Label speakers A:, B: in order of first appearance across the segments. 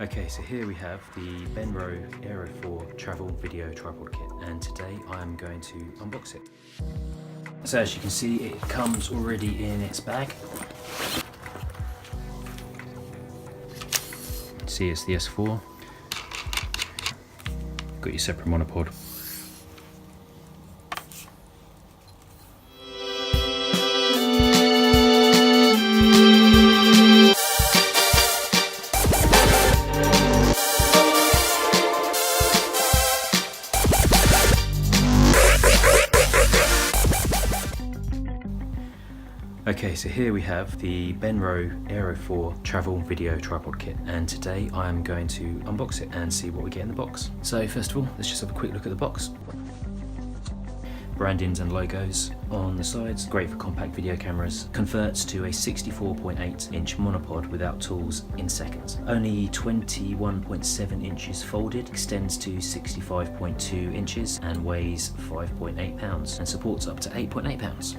A: Okay, so here we have the Benro S4 travel video tripod kit, and today I am going to unbox it. So as you can see, it comes already in its bag. See, it's the S4. Got your separate monopod. Okay, so here we have the Benro S4 travel video tripod kit, and today I am going to unbox it and see what we get in the box. So first of all, let's just have a quick look at the box. Brandings and logos on the sides, great for compact video cameras. Converts to a 64.8 inch monopod without tools in seconds. Only 21.7 inches folded, extends to 65.2 inches and weighs 5.8 pounds and supports up to 8.8 pounds.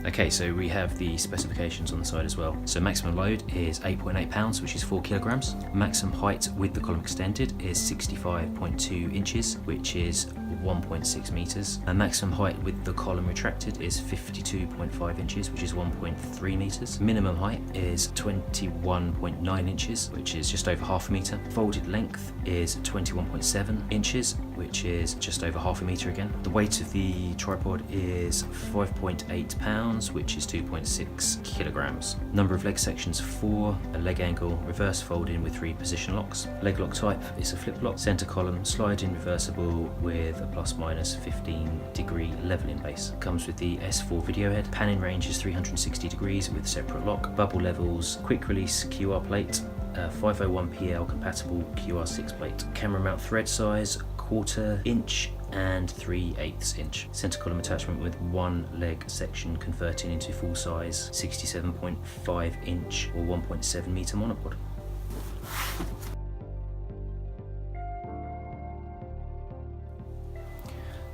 A: Okay, so we have the specifications on the side as well. So maximum load is 8.8 pounds, which is 4 kilograms. Maximum height with the column extended is 65.2 inches, which is 1.6 meters. And maximum height with the column retracted is 52.5 inches, which is 1.3 meters. Minimum height is 21.9 inches, which is just over half a meter. Folded length is 21.7 inches, which is just over half a meter again. The weight of the tripod is 5.8 pounds, which is 2.6 kilograms. Number of leg sections 4, a leg angle, reverse fold-in with 3 position locks. Leg lock type is a flip lock. Center column slide-in reversible with a plus/minus 15 degree leveling base. Comes with the S4 video head. Panning range is 360 degrees with separate lock. Bubble levels, quick release QR plate, 501 PL compatible QR6 plate. Camera mount thread size 1/4 inch and 3/8 inch. Center column attachment with 1 leg section converting into full size 67.5 inch or 1.7 meter monopod.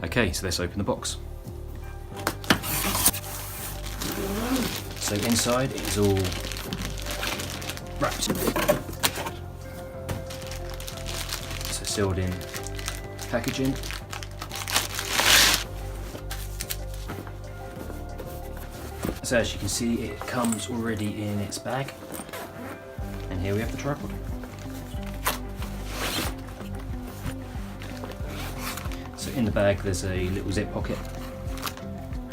A: Okay, so let's open the box. So inside it is all wrapped. So sealed in packaging. So as you can see, it comes already in its bag, and here we have the tripod. So in the bag there's a little zip pocket,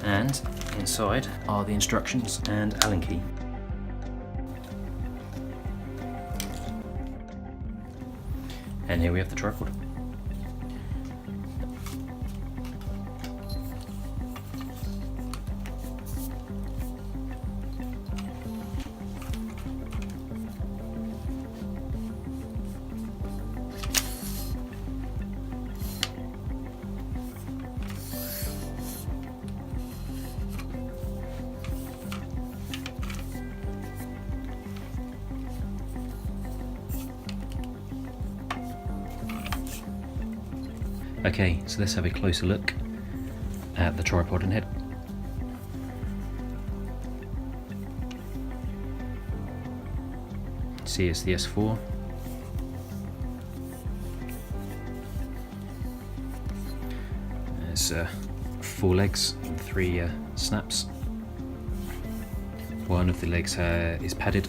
A: and inside are the instructions and Allen key. And here we have the tripod. Okay, so let's have a closer look at the tripod and head. See, it's the S4. There's 4 legs and 3 snaps. One of the legs is padded,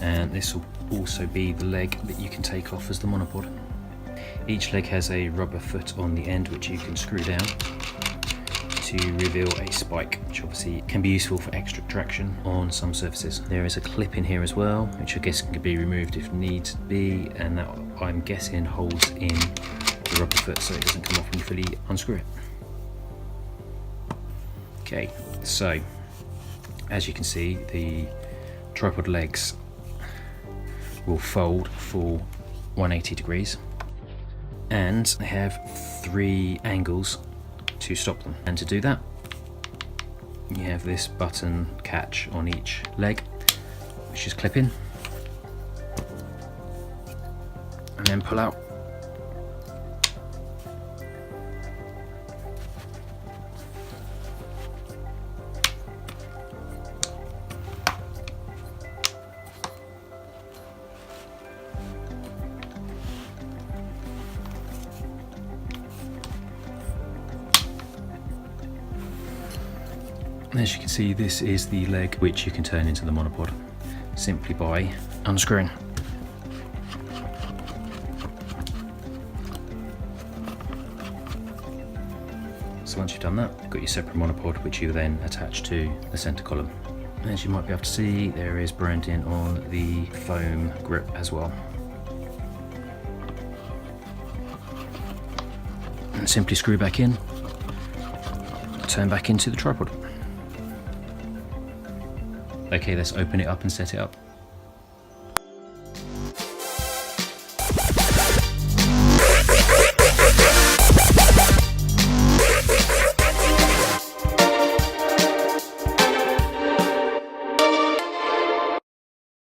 A: and this will also be the leg that you can take off as the monopod. Each leg has a rubber foot on the end which you can screw down to reveal a spike, which obviously can be useful for extra traction on some surfaces. There is a clip in here as well, which I guess can be removed if needs be, and that, I'm guessing, holds in the rubber foot so it doesn't come off when you fully unscrew it. Okay, so as you can see, the tripod legs will fold for 180 degrees. And they have 3 angles to stop them. And to do that, you have this button catch on each leg, which is clip in and then pull out. As you can see, this is the leg which you can turn into the monopod simply by unscrewing. So once you've done that, you've got your separate monopod which you then attach to the centre column. As you might be able to see, there is branding on the foam grip as well. And simply screw back in, turn back into the tripod. Okay, let's open it up and set it up.